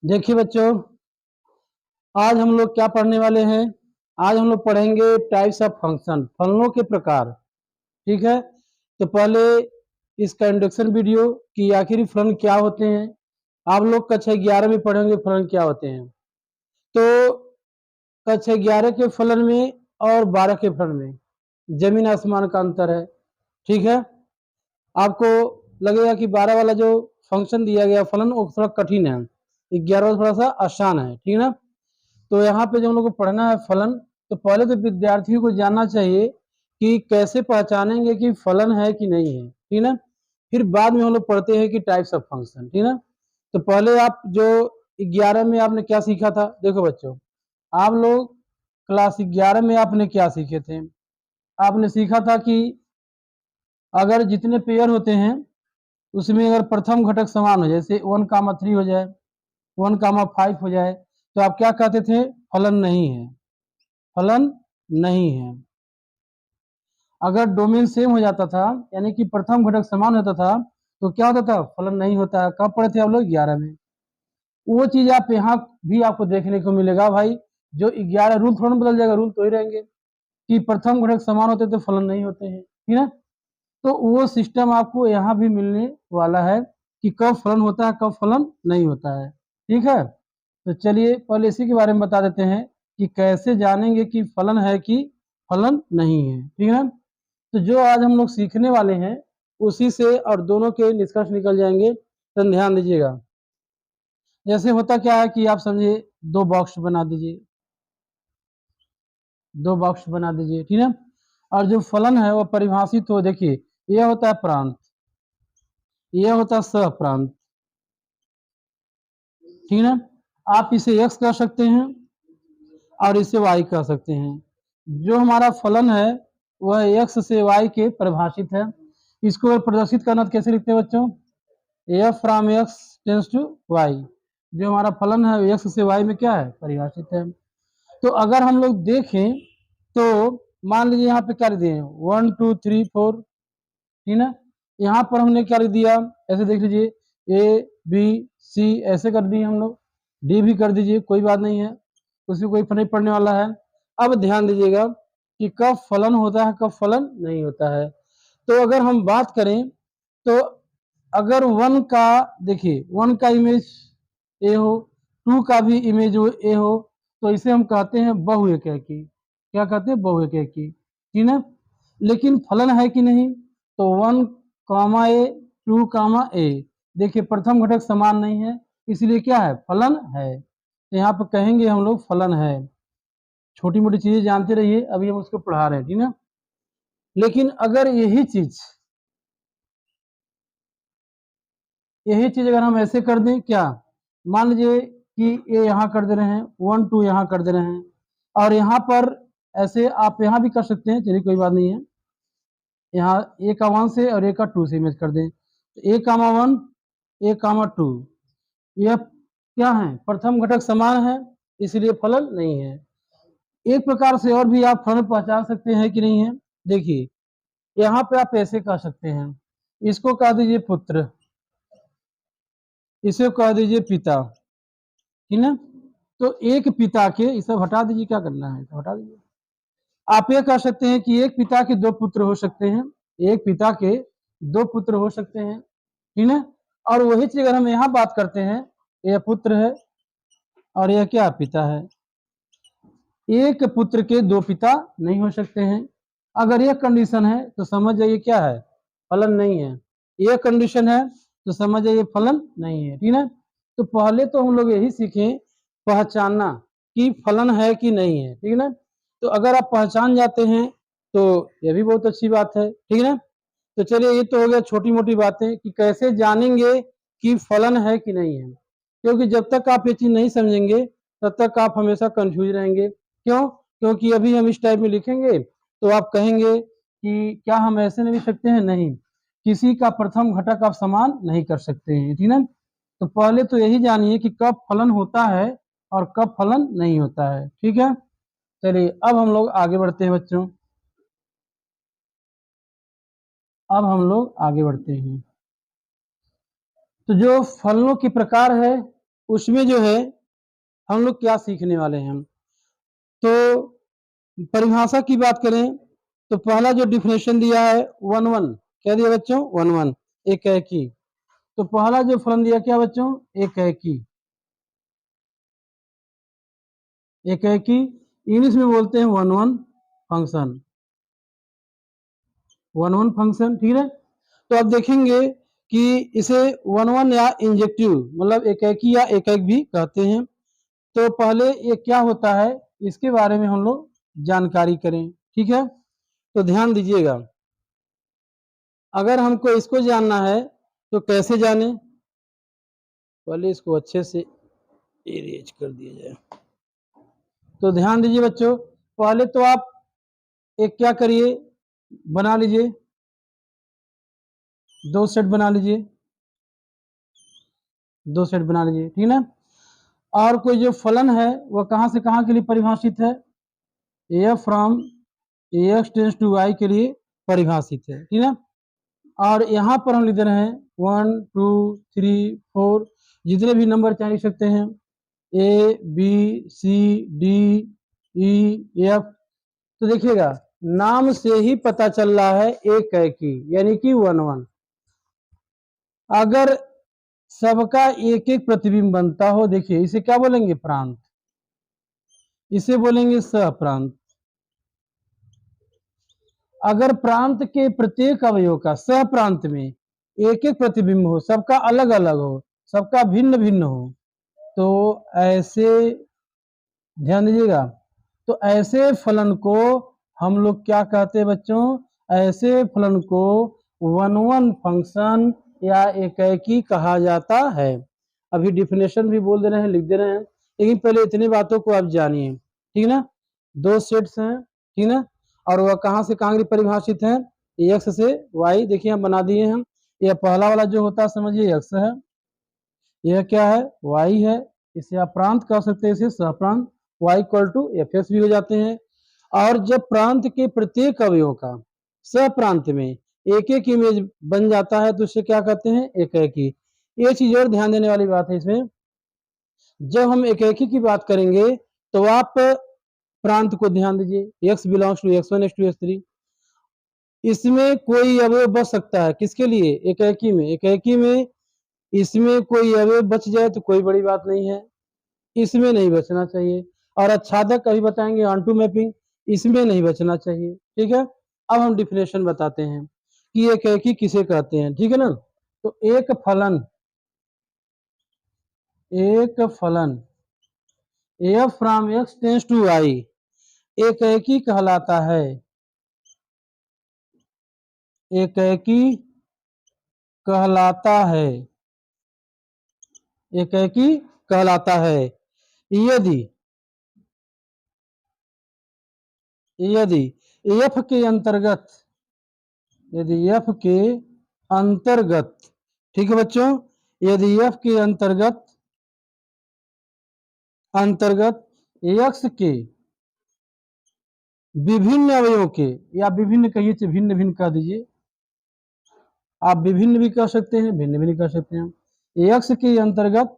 देखिए बच्चों, आज हम लोग क्या पढ़ने वाले हैं। आज हम लोग पढ़ेंगे टाइप्स ऑफ फंक्शन, फलनों के प्रकार। ठीक है, तो पहले इसका इंट्रोडक्शन वीडियो कि आखिर फलन क्या होते हैं। आप लोग कक्षा 11 में पढ़ेंगे फलन क्या होते हैं। तो कक्षा 11 के फलन में और 12 के फलन में जमीन आसमान का अंतर है। ठीक है, आपको लगेगा कि 12 वाला जो फंक्शन दिया गया फलन वो थोड़ा कठिन है, 11 वाला थोड़ा सा आसान है। ठीक है ना। तो यहाँ पे जो हम लोग को पढ़ना है फलन, तो पहले तो विद्यार्थियों को जानना चाहिए कि कैसे पहचानेंगे कि फलन है कि नहीं है। ठीक है, फिर बाद में हम लोग पढ़ते हैं कि टाइप्स ऑफ फंक्शन। ठीक है, तो पहले आप जो 11 में आपने क्या सीखा था। देखो बच्चों, आप लोग क्लास 11 में आपने क्या सीखे थे। आपने सीखा था कि अगर जितने पेयर होते हैं उसमें अगर प्रथम घटक समान हो, जैसे 1,3 हो जाए, 1,5 हो जाए, तो आप क्या कहते थे, फलन नहीं है, फलन नहीं है। अगर डोमेन सेम हो जाता था, यानी कि प्रथम घटक समान होता था, तो क्या होता था, फलन नहीं होता। कब पढ़े थे आप लोग, 11 में। वो चीज आप यहाँ भी आपको देखने को मिलेगा भाई। जो 11 रूल थोड़ा बदल जाएगा, रूल तो ही रहेंगे कि प्रथम घटक समान होते तो फलन नहीं होते हैं। ठीक है, तो वो सिस्टम आपको यहाँ भी मिलने वाला है कि कब फलन होता है, कब फलन नहीं होता है। ठीक है, तो चलिए पहले इसी के बारे में बता देते हैं कि कैसे जानेंगे कि फलन है कि फलन नहीं है। ठीक है, तो जो आज हम लोग सीखने वाले हैं उसी से और दोनों के निष्कर्ष निकल जाएंगे। तो ध्यान दीजिएगा, जैसे होता क्या है कि आप समझिए, दो बॉक्स बना दीजिए, दो बॉक्स बना दीजिए। ठीक है, और जो फलन है वो परिभाषित हो, देखिए यह होता है प्रांत, यह होता है सह प्रांत। ठीक है ना, आप इसे x कह सकते हैं और इसे y कह सकते हैं। जो हमारा फलन है वह x से y के परिभाषित है। इसको अगर प्रदर्शित करना तो कैसे लिखते हैं बच्चों, f from x tends to y। जो हमारा फलन है x से y में क्या है, परिभाषित है। तो अगर हम लोग देखें तो मान लीजिए यहाँ पे क्या लिख दिए, 1 2 3 4। ठीक है, यहाँ पर हमने क्या लिख दिया, ऐसे देख लीजिए, ए बी सी ऐसे कर दिए हम लोग, डी भी कर दीजिए, कोई बात नहीं है, उसमें कोई फर्क नहीं पड़ने वाला है। अब ध्यान दीजिएगा कि कब फलन होता है, कब फलन नहीं होता है। तो अगर हम बात करें तो अगर 1 का, देखिए 1 का इमेज ए हो, 2 का भी इमेज ए हो, तो इसे हम कहते हैं बहुएकाकी। क्या कहते हैं, बहुएकाकी। ठीक है, लेकिन फलन है कि नहीं, तो 1 कामा ए, 2 कामा ए, देखिए प्रथम घटक समान नहीं है, इसलिए क्या है, फलन है। तो यहाँ पर कहेंगे हम लोग फलन है। छोटी मोटी चीजें जानते रहिए, अभी हम उसको पढ़ा रहे हैं। ठीक है, लेकिन अगर यही चीज अगर हम ऐसे कर दें, क्या, मान लीजिए कि ये यहाँ कर दे रहे हैं, 1 2 यहाँ कर दे रहे हैं, और यहाँ पर ऐसे आप यहाँ भी कर सकते हैं, चलिए कोई बात नहीं है। यहाँ ए का 1 से और ए का 2 से इमेज कर दें, तो ए कामा 1, ए कामा 2, यह क्या है, प्रथम घटक समान है, इसलिए फलन नहीं है। एक प्रकार से और भी आप फलन पहचान सकते हैं कि नहीं है। देखिए यहाँ पे आप ऐसे कह सकते हैं, इसको कह दीजिए पुत्र, इसे कह दीजिए पिता। ठीक है, तो एक पिता के, इसे हटा दीजिए, क्या करना है इसे हटा दीजिए। आप ये कह सकते हैं कि एक पिता के दो पुत्र हो सकते हैं, एक पिता के दो पुत्र हो सकते हैं। ठीक है, और वही चीज अगर हम यहाँ बात करते हैं, यह पुत्र है और यह क्या, पिता है। एक पुत्र के दो पिता नहीं हो सकते हैं। अगर यह कंडीशन है तो समझ जाइए क्या है, फलन नहीं है। यह कंडीशन है तो समझ जाइए फलन नहीं है। ठीक है, तो पहले तो हम लोग यही सीखें पहचानना कि फलन है कि नहीं है। ठीक है ना, तो अगर आप पहचान जाते हैं तो यह भी बहुत अच्छी बात है। ठीक है ना, तो चलिए ये तो हो गया छोटी मोटी बातें कि कैसे जानेंगे कि फलन है कि नहीं है। क्योंकि जब तक आप ये चीज नहीं समझेंगे तब तक आप हमेशा कंफ्यूज रहेंगे। क्यों, क्योंकि अभी हम इस टाइप में लिखेंगे तो आप कहेंगे कि क्या हम ऐसे नहीं लिख सकते हैं, नहीं, किसी का प्रथम घटक आप समान नहीं कर सकते हैं। ठीक है, तो पहले तो यही जानिए कि कब फलन होता है और कब फलन नहीं होता है। ठीक है, चलिए अब हम लोग आगे बढ़ते हैं बच्चों, अब हम लोग आगे बढ़ते हैं। तो जो फलनों के प्रकार है उसमें जो है हम लोग क्या सीखने वाले हैं। तो परिभाषा की बात करें तो पहला जो डिफिनेशन दिया है वन वन, क्या दिया बच्चों, वन वन, एक है की। तो पहला जो फलन दिया क्या बच्चों, एक है की, एक है की, इंग्लिश में बोलते हैं one one function, one one function, ठीक है। तो अब देखेंगे कि इसे वन वन या इंजेक्टिव मतलब एक या एक भी कहते हैं। तो पहले ये क्या होता है इसके बारे में हम लोग जानकारी करें, ठीक है। तो ध्यान दीजिएगा, अगर हमको इसको जानना है तो कैसे जाने, पहले इसको अच्छे से इरेज कर दिया जाए। तो ध्यान दीजिए बच्चों, पहले तो आप एक क्या करिए, बना लीजिए, दो सेट बना लीजिए, दो सेट बना लीजिए, ठीक है। और कोई जो फलन है वह कहां से कहां के लिए परिभाषित है, f from x tends to y के लिए परिभाषित है, ठीक है। और यहाँ पर हम लिख दे रहे हैं 1 2 3 4, जितने भी नंबर चाहे लिख सकते हैं, A B C D E F. तो देखिएगा नाम से ही पता चल रहा है एक है की, यानी कि वन वन। अगर सबका एक एक प्रतिबिंब बनता हो, देखिए इसे क्या बोलेंगे, प्रांत, इसे बोलेंगे सहप्रांत। अगर प्रांत के प्रत्येक अवयव का सहप्रांत में एक एक प्रतिबिंब हो, सबका अलग अलग हो, सबका भिन्न भिन्न हो, तो ऐसे, ध्यान दीजिएगा, तो ऐसे फलन को हम लोग क्या कहते हैं बच्चों, ऐसे फलन को वन वन फंक्शन या एकैकी कहा जाता है। अभी डिफिनेशन भी बोल दे रहे हैं, लिख दे रहे हैं, लेकिन पहले इतनी बातों को आप जानिए, ठीक ना। दो सेट्स हैं, ठीक ना, और वह कहां से कहां की परिभाषित है, एक्स से वाई, देखिए हम बना दिए हैं। यह पहला वाला जो होता है समझिए एक्स है, यह क्या है, वाई है, इसे आप प्रांत कह सकते हैं, इसे सहप्रांत, y equal to f x भी हो जाते हैं। और जब प्रांत के प्रत्येक अवयव का सहप्रांत में एक एक इमेज बन जाता है तो उसे क्या कहते हैं, एकैकी। ये चीज और ध्यान देने वाली बात है इसमें, जब हम एकैकी की बात करेंगे तो आप प्रांत को ध्यान दीजिए, x belongs to x1 x2 x3, इसमें कोई अवयव बच सकता है, किसके लिए, एकैकी में, एकैकी में इसमें कोई अवयव बच जाए तो कोई बड़ी बात नहीं है, इसमें नहीं बचना चाहिए। और आच्छादक अभी बताएंगे ऑन्टू मैपिंग, इसमें नहीं बचना चाहिए, ठीक है। अब हम डिफिनेशन बताते हैं कि एकैकी किसे कहते हैं, ठीक है ना। तो एक फलन, एक फलन F from x tends to Y एकैकी कहलाता है, एकैकी कहलाता है, एकैकी कहलाता है यदि, यदि एफ के अंतर्गत, यदि एफ के अंतर्गत, ठीक है बच्चों, यदि एफ के अंतर्गत, अंतर्गत एक्स के विभिन्न अवयवों के, या विभिन्न कहिए तो भिन्न भिन्न कह दीजिए, आप विभिन्न भी कह सकते हैं, भिन्न भी कह सकते हैं। एक्स के अंतर्गत,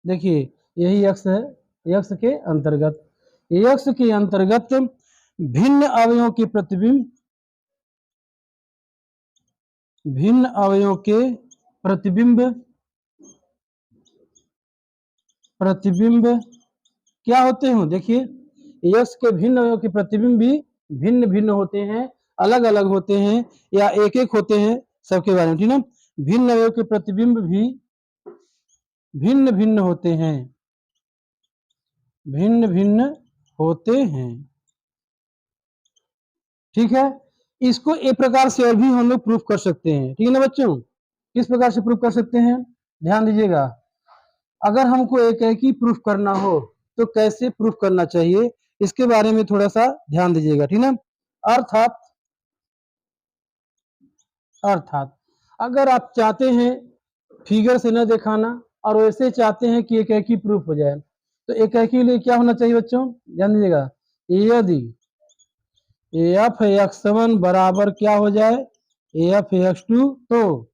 देखिए यही एक्स है, एक्स के अंतर्गत, एक्स के अंतर्गत भिन्न अवयवों के प्रतिबिंब, भिन्न अवयवों के प्रतिबिंब, प्रतिबिंब क्या होते हैं, देखिए यश के भिन्न अवयव के प्रतिबिंब भी भिन्न भिन्न होते हैं, अलग अलग होते हैं, या एक एक होते हैं, सबके बारे में, ठीक है। भिन्न अवयव के प्रतिबिंब भी भिन्न भिन्न होते हैं, भिन्न भिन्न होते हैं, ठीक है। इसको एक प्रकार से और भी हम लोग प्रूफ कर सकते हैं, ठीक है ना बच्चों। किस प्रकार से प्रूफ कर सकते हैं, ध्यान दीजिएगा, अगर हमको एक ही प्रूफ करना हो तो कैसे प्रूफ करना चाहिए, इसके बारे में थोड़ा सा ध्यान दीजिएगा, ठीक है। अर्थात, अर्थात अगर आप चाहते हैं फिगर से न दिखाना और वैसे चाहते हैं कि एक ही प्रूफ हो जाए, तो एक के लिए क्या होना चाहिए बच्चों, ध्यान दीजिएगा, यदि एफ एक्स वन बराबर क्या हो जाए, एफ एक्स टू, तो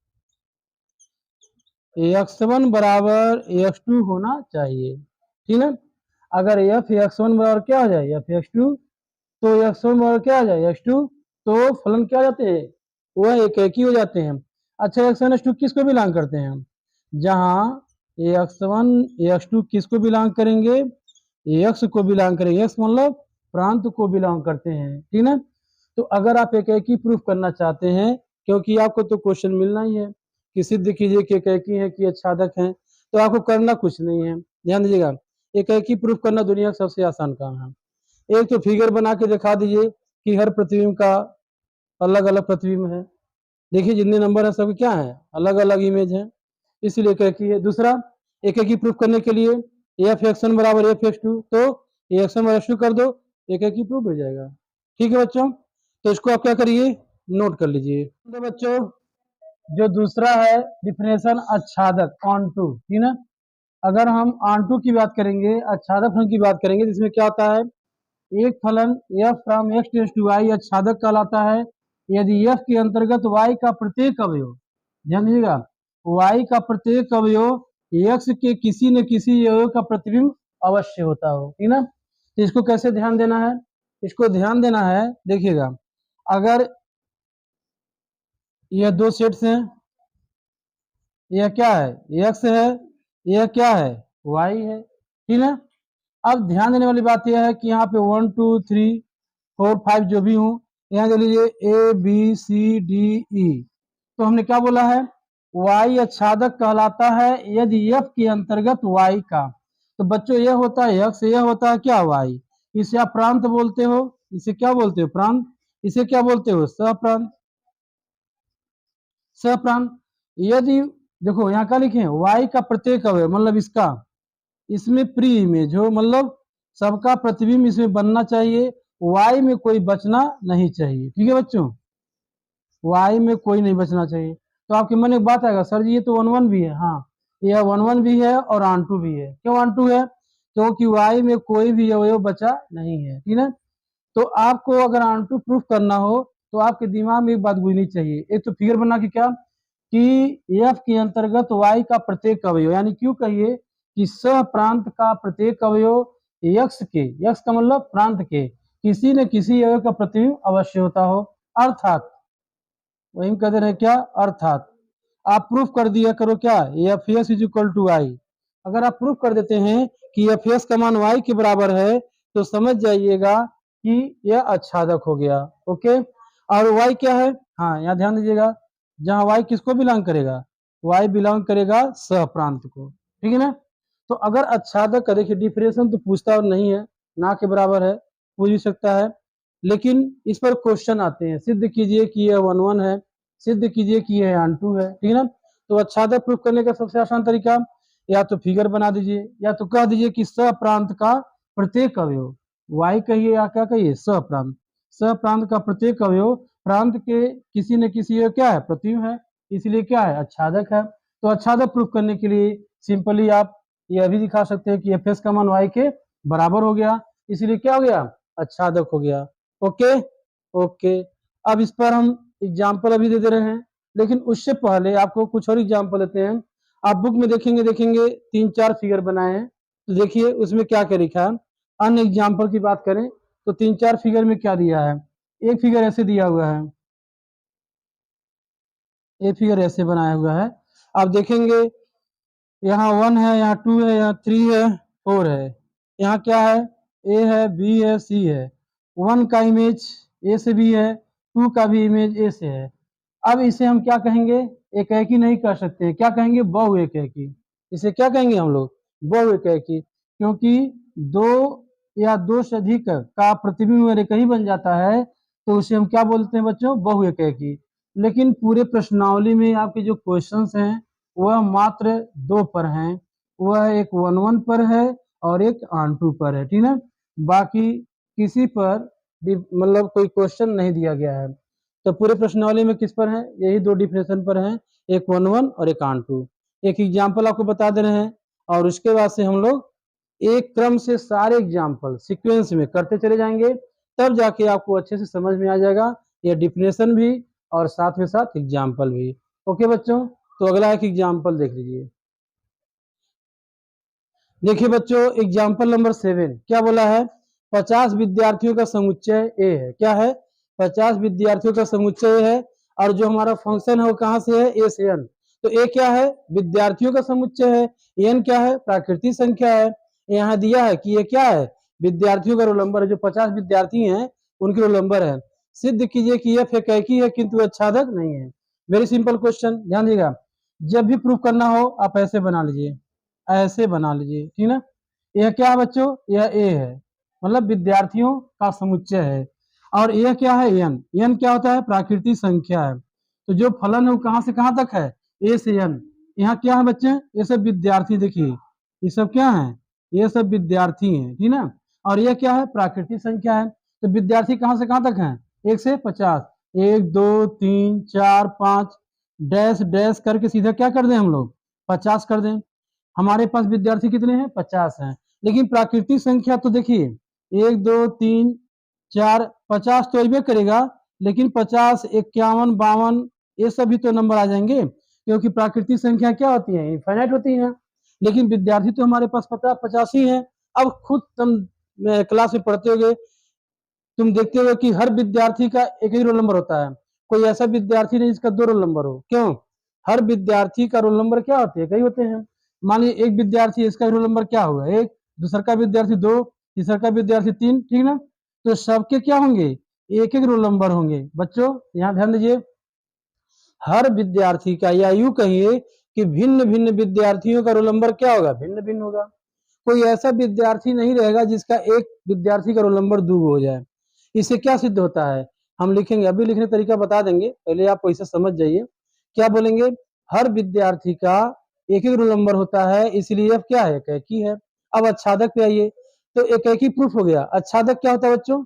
x1 बराबर x2 होना चाहिए, ठीक है। अगर f x1 बराबर क्या हो जाए, f x2, तो x1 बराबर क्या हो जाए, x2, तो फलन क्या हो जाते हैं, वह एक ही हो जाते हैं। अच्छा, x1 x2 किसको बिलोंग करते हैं, जहां x1 x2 किसको बिलोंग करेंगे, x को बिलोंग करेंगे, x मतलब प्रांत को बिलोंग करते हैं, ठीक ना। तो अगर आप एक ही प्रूफ करना चाहते हैं, क्योंकि आपको तो क्वेश्चन मिलना ही है कि सिद्ध कीजिए कि एक ही है कि आच्छादक है, तो आपको करना कुछ नहीं है। ध्यान दीजिएगा, एक ही प्रूफ करना दुनिया का सबसे आसान काम है। एक तो फिगर बना के दिखा दीजिए कि हर प्रतिबिंब का अलग अलग प्रतिबिंब है। देखिए जितने नंबर है सब क्या है, अलग अलग इमेज है, इसीलिए एक ही है। दूसरा, एक ही प्रूफ करने के लिए एफ एक्स1 बराबर एफ एक्स2, तो एक्स1 बराबर एक्स2 कर दो, एक ही प्रूफ हो जाएगा। ठीक है बच्चों, तो इसको आप क्या करिए, नोट कर लीजिए। तो बच्चों, जो दूसरा है डिफिनेशन आच्छादक ऑन टू, ठीक है। अगर हम ऑन टू की बात करेंगे, आच्छादक फलन की बात करेंगे, जिसमें क्या होता है, एक फलन f from x tends to y आच्छादक कहलाता है यदि f के अंतर्गत y का प्रत्येक अवयव, ध्यान दीजिएगा, y का प्रत्येक अवयव x के किसी न किसी अवयव का प्रतिबिंब अवश्य होता हो, ठीक ना। तो इसको कैसे ध्यान देना है, इसको ध्यान देना है, देखिएगा, अगर यह दो सेट्स हैं, यह क्या है, x है, यह क्या है, y है, ठीक है। अब ध्यान देने वाली बात यह है कि यहाँ पे 1 2 3 4 5 जो भी हूँ, यहाँ दे लीजिए ए बी सी डी ई, तो हमने क्या बोला है, y आच्छादक कहलाता है यदि f के अंतर्गत y का, तो बच्चों यह होता है x, यह होता है क्या, y, इसे आप प्रांत बोलते हो, इसे क्या बोलते हो, प्रांत, इसे क्या बोलते हो, सहप्रांत, सहप्रांत। यदि देखो यहाँ क्या लिखे हैं, y का प्रत्येक अवयव मतलब इसका, इसमें प्री इमेज हो, मतलब सबका प्रतिबिंब इसमें बनना चाहिए, y में कोई बचना नहीं चाहिए, ठीक है बच्चों, y में कोई नहीं बचना चाहिए। तो आपके मन में एक बात आएगा, सर जी ये तो 1 1 भी है, हाँ यह 1 1 भी है और ऑन टू भी है। क्यों ऑन टू है, क्योंकि y में कोई भी अवयव बचा नहीं है, ठीक है। तो आपको अगर ऑन टू प्रूफ करना हो, तो आपके दिमाग में एक बात गुजरनी चाहिए, एक तो फिगर बना के क्या, कि f के अंतर्गत y का प्रत्येक अवयव, यानी क्यों कहिए कि सह प्रांत का प्रत्येक अवयव x के, x का मतलब प्रांत के किसी न किसी अवयव का प्रतिबिंब अवश्य होता हो, अर्थात वही कहते रहे क्या, अर्थात आप प्रूफ कर दिया करो क्या, F S is equal to I. अगर आप प्रूफ कर देते हैं कि एफ एस का मान वाई के बराबर है, तो समझ जाइएगा कि यह आच्छादक हो गया, ओके। और वाई क्या है, हाँ यहाँ ध्यान दीजिएगा, जहाँ वाई किसको बिलोंग करेगा, वाई बिलोंग करेगा सह प्रांत को, ठीक है ना। तो अगर आच्छादक का देखिए डिफरेंशिएशन तो पूछता और नहीं है, ना के बराबर है, पूछ भी सकता है, लेकिन इस पर क्वेश्चन आते हैं, सिद्ध कीजिए कि यह 1 1 है, सिद्ध कीजिए कि यह ऑन टू है, ठीक है ना। तो आच्छादक प्रूफ करने का सबसे आसान तरीका, या तो फिगर बना दीजिए, या तो कह दीजिए कि सप्रांत का प्रत्येक अवयव, वाई कहिए या क्या कहिए, सप्रांत, सप्रांत का प्रत्येक अवयव प्रांत के किसी न किसी क्या है, प्रतिबिंब है, इसलिए क्या है, आच्छादक है। तो आच्छादक प्रूफ करने के लिए सिंपली आप यह भी दिखा सकते हैं कि एफ एस का मान वाई के बराबर हो गया, इसलिए क्या हो गया, आच्छादक हो गया, ओके। ओके, अब इस पर हम एग्जाम्पल अभी दे रहे हैं, लेकिन उससे पहले आपको कुछ और एग्जाम्पल देते हैं। आप बुक में देखेंगे 3 4 फिगर बनाए हैं, तो देखिए उसमें क्या क्या लिखा है। अन्य एग्जाम्पल की बात करें तो 3 4 फिगर में क्या दिया है, एक फिगर ऐसे दिया हुआ है, एक फिगर ऐसे बनाया हुआ है, आप देखेंगे यहाँ 1 है, यहाँ 2 है, यहाँ 3 है, 4 है, यहाँ क्या है, ए है, बी है, सी है, 1 का इमेज ए से भी है, 2 का भी इमेज ए से है। अब इसे हम क्या कहेंगे, एक ही नहीं कर सकते, क्या कहेंगे, बहु एक ही, इसे क्या कहेंगे हम लोग, बहु एक ही, क्योंकि दो या दो से अधिक का प्रतिबिंब अगर एक ही बन जाता है, तो उसे हम क्या बोलते हैं बच्चों, बहु एक ही। लेकिन पूरे प्रश्नावली में आपके जो क्वेश्चंस हैं वह मात्र 2 पर हैं, वह एक 1 1 पर है और एक ऑन टू पर है, ठीक है। बाकी किसी पर मतलब कोई क्वेश्चन नहीं दिया गया है। तो पूरे प्रश्नावली में किस पर है, यही 2 डिफिनेशन पर हैं, एक 1 1 और एक ऑन टू। एक एग्जाम्पल आपको बता दे रहे हैं, और उसके बाद से हम लोग एक क्रम से सारे एग्जाम्पल सीक्वेंस में करते चले जाएंगे, तब जाके आपको अच्छे से समझ में आ जाएगा, ये डिफिनेशन भी और साथ में साथ एग्जाम्पल भी, ओके बच्चों। तो अगला एक एग्जाम्पल देख लीजिए। देखिए बच्चों, एग्जाम्पल नंबर 7 क्या बोला है? 50 विद्यार्थियों का समुच्चय ए है। क्या है? 50 विद्यार्थियों का समुच्चय है, और जो हमारा फंक्शन है वो कहां से है? ए से एन। तो ए क्या है? विद्यार्थियों का समुच्चय है। एन क्या है? प्राकृतिक संख्या है। यहाँ दिया है कि ये क्या है? विद्यार्थियों का रोल नंबर है। जो 50 विद्यार्थी हैं उनके रोल नंबर है। सिद्ध कीजिए कि यह एकाकी है किंतु आच्छादक नहीं है। वेरी सिंपल क्वेश्चन, ध्यान दीजिएगा। जब भी प्रूफ करना हो आप ऐसे बना लीजिए, ऐसे बना लीजिए, ठीक ना। यह क्या है बच्चों? यह ए है, मतलब विद्यार्थियों का समुच्चय है। और यह क्या है? एन। एन क्या होता है? प्राकृतिक संख्या है। तो जो फलन है वो कहां से कहां तक है? ए से एन। यहाँ क्या है बच्चे? ये सब विद्यार्थी, देखिए ये सब क्या है? ये सब विद्यार्थी हैं, ठीक ना। और यह क्या है? प्राकृतिक संख्या है। तो विद्यार्थी कहां से कहां तक है? 1 से 50। 1 2 3 4 5 डैश डैश करके सीधा क्या कर दें हम लोग? 50 कर दें। हमारे पास विद्यार्थी कितने हैं? 50 हैं। लेकिन प्राकृतिक संख्या तो देखिए 1 2 3 4 50 तो अबे करेगा, लेकिन 50 51 52 ये सभी तो नंबर आ जाएंगे, क्योंकि प्राकृतिक संख्या क्या होती है? इनफाइनाइट होती है। लेकिन विद्यार्थी तो हमारे पास 50 ही है। अब खुद तुम क्लास में पढ़ते होगे, तुम देखते हो कि हर विद्यार्थी का एक ही रोल नंबर होता है। कोई ऐसा विद्यार्थी नहीं जिसका 2 रोल नंबर हो। क्यों? हर विद्यार्थी का रोल नंबर क्या होते हैं? कई होते हैं। मान लीजिए एक विद्यार्थी, इसका रोल नंबर क्या हुआ? 1, दूसरा का विद्यार्थी 2, तीसरा का विद्यार्थी 3, ठीक ना। तो सबके क्या होंगे? एक एक रोल नंबर होंगे। बच्चों यहाँ ध्यान दीजिए, हर विद्यार्थी का, या यूं कहिए कि भिन्न भिन्न विद्यार्थियों का रोल नंबर क्या होगा? भिन्न भिन्न होगा। कोई ऐसा विद्यार्थी नहीं रहेगा जिसका एक विद्यार्थी का रोल नंबर 2 हो जाए। इससे क्या सिद्ध होता है? हम लिखेंगे, अभी लिखने तरीका बता देंगे, पहले आप वैसे समझ जाइए। क्या बोलेंगे? हर विद्यार्थी का एक एक रोल नंबर होता है, इसलिए अब क्या है? एकाकी है। अब अच्छादक पे आइए, तो एकाकी प्रूफ हो गया। अच्छादक क्या होता है बच्चों?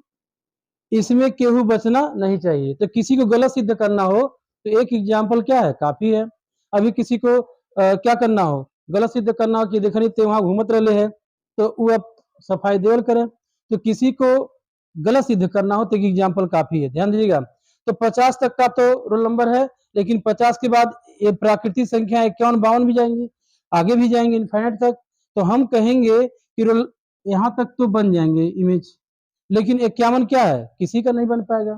इसमें केहू बचना नहीं चाहिए। तो किसी को गलत सिद्ध करना हो तो एक एग्जाम्पल क्या है? काफी है। अभी किसी को क्या करना हो? गलत सिद्ध करना हो कि देख नहीं वहां घूमत रहे हैं, तो वो अब सफाई देवल करें। तो किसी को गलत सिद्ध करना हो तो एक एग्जाम्पल काफी है। ध्यान दीजिएगा। तो 50 तक का तो रोल नंबर है, लेकिन 50 के बाद ये प्राकृतिक संख्या 51 52 भी जाएंगे, आगे भी जाएंगे इनफाइनाइट तक। तो हम कहेंगे कि रोल यहाँ तक तो बन जाएंगे इमेज, लेकिन 51 क्या है? किसी का नहीं बन पाएगा।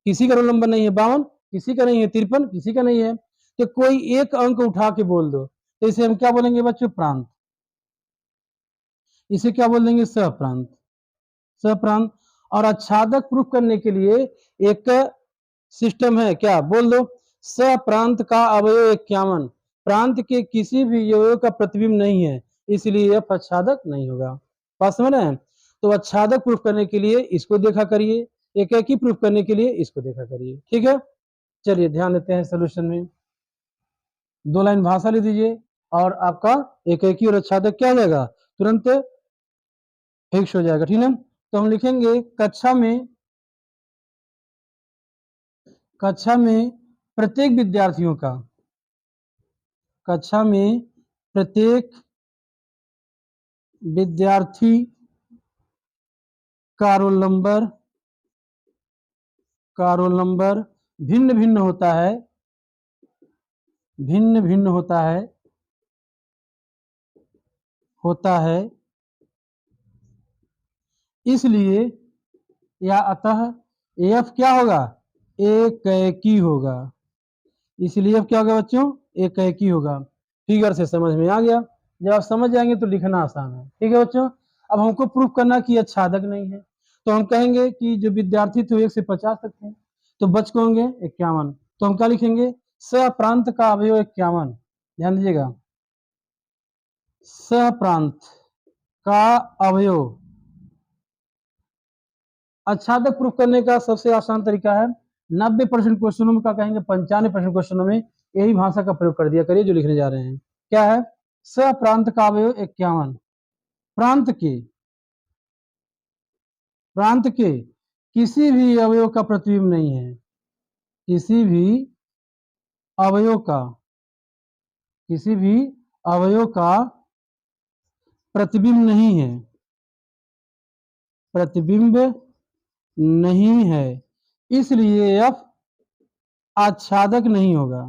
किसी का रोल नंबर नहीं है। 52 किसी का नहीं है। 53 किसी का नहीं है। तो कोई एक अंक उठा के बोल दो, तो इसे हम क्या बोलेंगे बच्चों? प्रांत। इसे क्या बोल देंगे? सहप्रांत। सहप्रांत। और आच्छादक प्रूफ करने के लिए एक सिस्टम है, क्या बोल दो? सहप्रांत का अवयव 51 प्रांत के किसी भी अवयव का प्रतिबिंब नहीं है, इसलिए यह आच्छादक नहीं होगा। बात समझ रहे हैं? तो आच्छादक प्रूफ करने के लिए इसको देखा करिए, एकाकी प्रूफ करने के लिए इसको देखा करिए, ठीक है। चलिए ध्यान देते हैं सोल्यूशन में। 2 लाइन भाषा लिख दीजिए, और आपका एकाकी और आच्छादक क्या हो जाएगा? तुरंत फिक्स हो जाएगा, ठीक है। तो हम लिखेंगे कक्षा में प्रत्येक विद्यार्थियों का, कक्षा में प्रत्येक विद्यार्थी का रोल नंबर भिन्न भिन्न होता है, भिन्न भिन्न होता है। इसलिए या अतः एफ क्या होगा? एकाकी होगा। इसलिए अब क्या होगा बच्चों? एकाकी होगा। फिगर से समझ में आ गया। जब आप समझ जाएंगे तो लिखना आसान है, ठीक है बच्चों। अब हमको प्रूफ करना कि आच्छादक नहीं है, तो हम कहेंगे कि जो विद्यार्थी थे 1 से 50 तक थे, तो बच के होंगे 51। तो हम क्या लिखेंगे? सहप्रांत का अवयव 51। ध्यान दीजिएगा, सहप्रांत का अवयव। आच्छादक प्रूफ करने का सबसे आसान तरीका है, 90% क्वेश्चनों में क्या कहेंगे? 95% क्वेश्चनों में यही भाषा का प्रयोग कर दिया करिए जो लिखने जा रहे हैं। क्या है? सप्रांत का अवयव 51। प्रांत के किसी भी अवयव का प्रतिबिंब नहीं है। किसी भी अवयव का, किसी भी अवयव का प्रतिबिंब नहीं है, प्रतिबिंब नहीं है, इसलिए एफ आच्छादक नहीं होगा।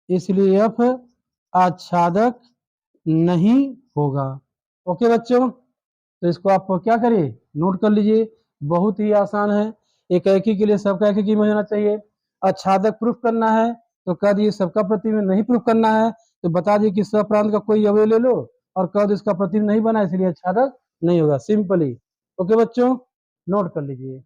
इसलिए एफ आच्छादक नहीं होगा। ओके बच्चों, तो इसको आप क्या करिए, नोट कर लीजिए, बहुत ही आसान है। एक एकी के लिए सबका एक ही में होना चाहिए। आच्छादक प्रूफ करना है तो कह दिए सबका प्रतिबिंब, नहीं प्रूफ करना है तो बता दिए कि सप्रांत का कोई अवयव ले लो और कह दो इसका प्रतिबिंब नहीं बना इसलिए आच्छादक नहीं होगा, सिंपली। ओके बच्चों, नोट कर लीजिए।